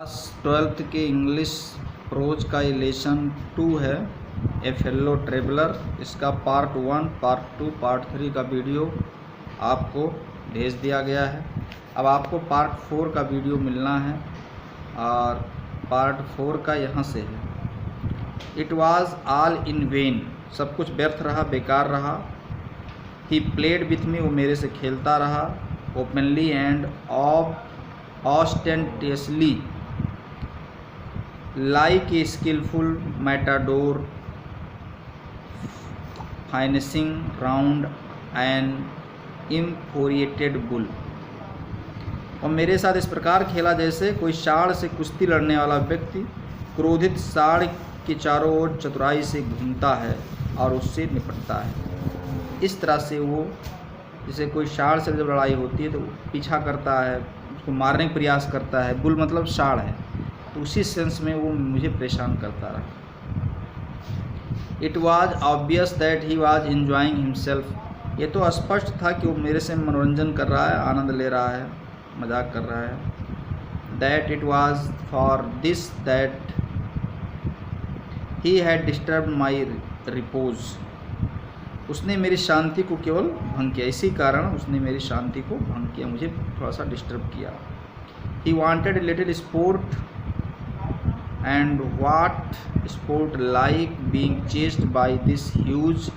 Class 12th के English pros का ये लेसन 2 है, ए फेलो ट्रेवलर। इसका पार्ट 1, पार्ट 2, पार्ट 3 का वीडियो आपको भेज दिया गया है। अब आपको पार्ट 4 का वीडियो मिलना है और पार्ट 4 का यहाँ से है। It was all in when, सब कुछ व्यर्थ रहा, बेकार रहा। ही प्लेड विथ मी, वो मेरे से खेलता रहा। Openly and ostentatiously like a skillful matador finishing round an infuriated bull। और मेरे साथ इस प्रकार खेला जैसे कोई साड़ से कुश्ती लड़ने वाला व्यक्ति क्रोधित साड़ के चारों ओर चतुराई से घूमता है और उससे निपटता है। इस तरह से वो, जैसे कोई साड़ से जब लड़ाई होती है तो पीछा करता है, उसको मारने का प्रयास करता है। बुल मतलब साड़ है, तो उसी सेंस में वो मुझे परेशान करता रहा। It was obvious that he was enjoying himself, ये तो स्पष्ट था कि वो मेरे से मनोरंजन कर रहा है, आनंद ले रहा है, मजाक कर रहा है। That it was for this that he had disturbed my repose, उसने मेरी शांति को केवल भंग किया, इसी कारण उसने मेरी शांति को भंग किया, मुझे थोड़ा सा डिस्टर्ब किया। He wanted a little sport and what sport like being chased by this huge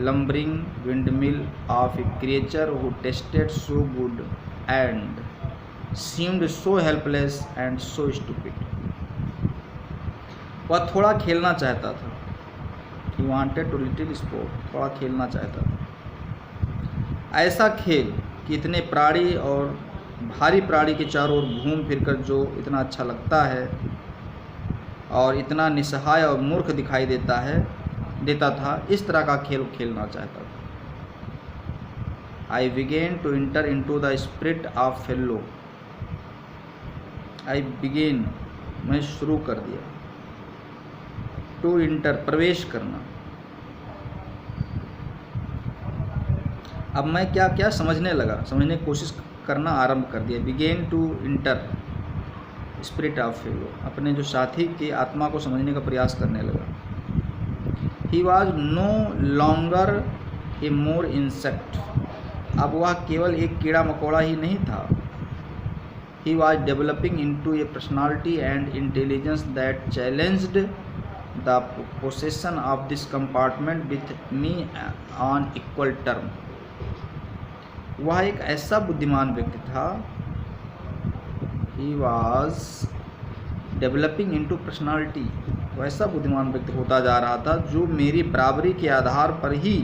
lumbering windmill of a creature who tasted so good and seemed so helpless and so stupid। वह थोड़ा खेलना चाहता था। He wanted to little sport, थोड़ा खेलना चाहता था। ऐसा खेल कि इतने प्राणी और भारी प्राणी के चारों ओर घूम फिर कर जो इतना अच्छा लगता है और इतना निस्सहाय और मूर्ख दिखाई देता था, इस तरह का खेल खेलना चाहता था। I begin to enter into the spirit of fellow, I begin मैं शुरू कर दिया, टू इंटर प्रवेश करना। अब मैं क्या क्या समझने लगा, समझने की कोशिश करना आरंभ कर दिया। Begin to enter spirit of fellow, अपने जो साथी की आत्मा को समझने का प्रयास करने लगा। He was no longer a more insect, अब वह केवल एक कीड़ा मकोड़ा ही नहीं था। He was developing into a personality and intelligence that challenged the possession of this compartment with me on equal term. वह एक ऐसा बुद्धिमान व्यक्ति था, he was developing into personality, वैसा बुद्धिमान व्यक्ति होता जा रहा था जो मेरी बराबरी के आधार पर ही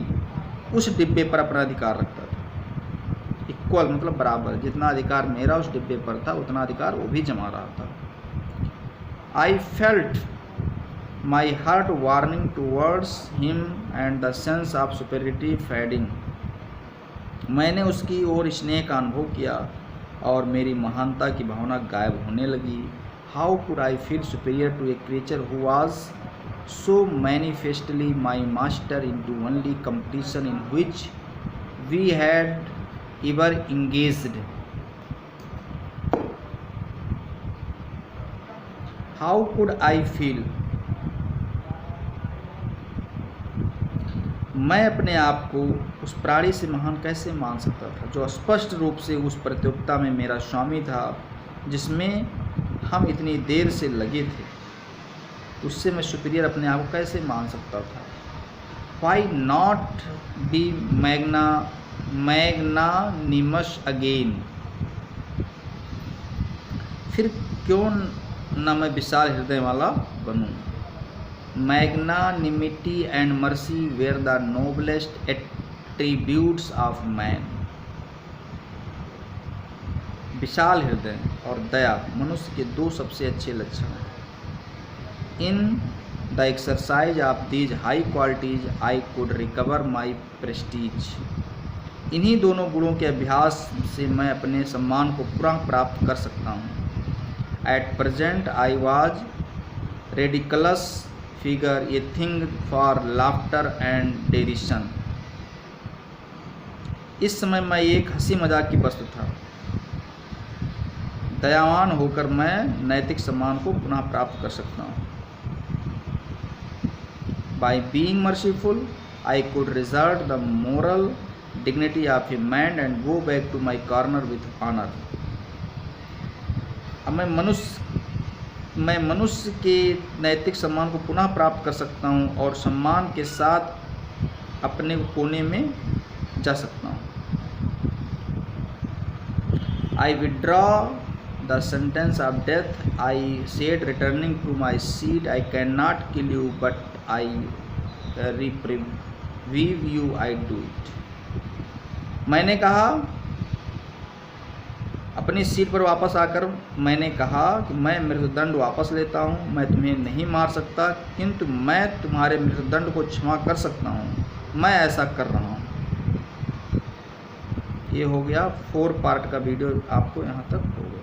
उस डिब्बे पर अपना अधिकार रखता था। इक्वल मतलब बराबर, जितना अधिकार मेरा उस डिब्बे पर था उतना अधिकार वो भी जमा रहा था। I felt my heart warning towards him and the sense of superiority fading, मैंने उसकी ओर स्नेह का अनुभव किया और मेरी महानता की भावना गायब होने लगी। How could I feel superior to a creature who was so manifestly my master in to only competition in which we had ever engaged. How could I feel, मैं अपने आप को उस प्राणी से महान कैसे मान सकता था जो स्पष्ट रूप से उस प्रतियोगिता में मेरा स्वामी था, जिसमें हम इतनी देर से लगे थे, उससे मैं सुपीरियर अपने आप को कैसे मान सकता था। Why not be magnanimous again, फिर क्यों न मैं विशाल हृदय वाला बनूं। Magnanimity and mercy were the noblest attributes of man, विशाल हृदय और दया मनुष्य के दो सबसे अच्छे लक्षण हैं। In the exercise of these high qualities I could recover my Prestige, इन्हीं दोनों गुणों के अभ्यास से मैं अपने सम्मान को पुनः प्राप्त कर सकता हूँ। At present I was ridiculous figure, a thing for laughter and derision, इस समय मैं एक हंसी मजाक की वस्तु था। दयावान होकर मैं नैतिक सम्मान को पुनः प्राप्त कर सकता हूँ। By being merciful I could reserve the moral dignity of a man and go back to my corner with honour. अब मैं मनुष्य के नैतिक सम्मान को पुनः प्राप्त कर सकता हूँ और सम्मान के साथ अपने कोने में जा सकता हूँ। I withdraw the sentence of death, I said, returning to my seat. I cannot kill you, but I reprieve you, I do it. मैंने कहा, अपनी सीट पर वापस आकर मैंने कहा कि मैं मृत्युदंड वापस लेता हूँ। मैं तुम्हें नहीं मार सकता, किंतु मैं तुम्हारे मृत्युदंड को क्षमा कर सकता हूँ। मैं ऐसा कर रहा हूँ। ये हो गया 4 पार्ट का वीडियो, आपको यहाँ तक हो गया।